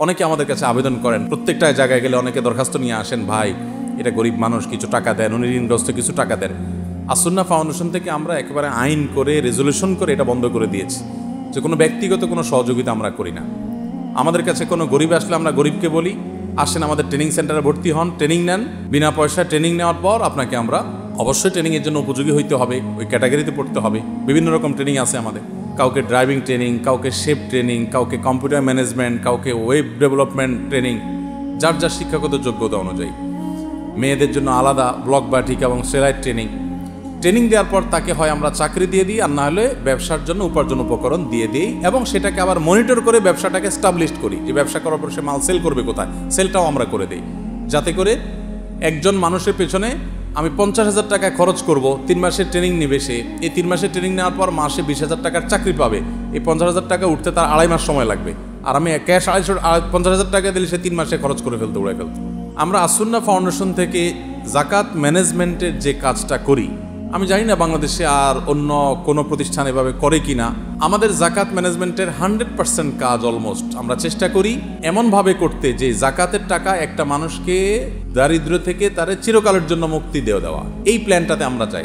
অনেকে আমাদের কাছে আবেদন করেন, প্রত্যেকটা জায়গায় গেলে অনেকে দরখাস্ত নিয়ে আসেন, ভাই এটা গরিব মানুষ, কিছু টাকা দেন, উনি ঋণগ্রস্ত, কিছু টাকা দেন। আসুন্নাহ ফাউন্ডেশন থেকে আমরা একেবারে আইন করে রেজলিউশন করে এটা বন্ধ করে দিয়েছি যে কোনো ব্যক্তিগত কোনো সহযোগিতা আমরা করি না। আমাদের কাছে কোনো গরিব আসলে আমরা গরিবকে বলি, আসেন আমাদের ট্রেনিং সেন্টারে ভর্তি হন, ট্রেনিং নেন, বিনা পয়সায় ট্রেনিং নেওয়ার পর আপনাকে আমরা অবশ্যই ট্রেনিংয়ের জন্য উপযোগী হইতে হবে, ওই ক্যাটাগরিতে পড়তে হবে। বিভিন্ন রকম ট্রেনিং আছে আমাদের, কাউকে ড্রাইভিং ট্রেনিং, কাউকে শেফ ট্রেনিং, কাউকে কম্পিউটার ম্যানেজমেন্ট, কাউকে ওয়েব ডেভেলপমেন্ট ট্রেনিং, যার যার শিক্ষাগত যোগ্যতা অনুযায়ী। মেয়েদের জন্য আলাদা ব্লক বাটিক এবং সেলাই ট্রেনিং। ট্রেনিং দেওয়ার পর তাকে হয় আমরা চাকরি দিয়ে দিই, আর না হলে ব্যবসার জন্য উপার্জন উপকরণ দিয়ে দিই, এবং সেটাকে আবার মনিটর করে ব্যবসাটাকে এস্টাবলিশ করি যে ব্যবসা করার পর সে মাল সেল করবে কোথায়, সেলটাও আমরা করে দিই, যাতে করে একজন মানুষের পেছনে আমি 50,000 টাকা খরচ করব, 3 মাসের ট্রেনিং নেবে সে, এই 3 মাসের ট্রেনিং নেওয়ার পর মাসে 20,000 টাকার চাকরি পাবে। এই 50,000 টাকা উঠতে তার 2.5 মাস সময় লাগবে, আর আমি ক্যাশ 50,000 টাকা দিলে সে 3 মাসে খরচ করে ফেলতে, উড়ে ফেলতে। আমরা আসুন্নাহ ফাউন্ডেশন থেকে জাকাত ম্যানেজমেন্টের যে কাজটা করি, আমি জানি না বাংলাদেশে আর অন্য কোনো প্রতিষ্ঠান এভাবে করে কিনা। আমাদের জাকাত ম্যানেজমেন্টের 100% কাজ অলমোস্ট আমরা চেষ্টা করি এমনভাবে করতে যে জাকাতের টাকা একটা মানুষকে দারিদ্র্য থেকে তার চিরকালের জন্য মুক্তি দেওয়া। এই প্ল্যানটাতে আমরা চাই।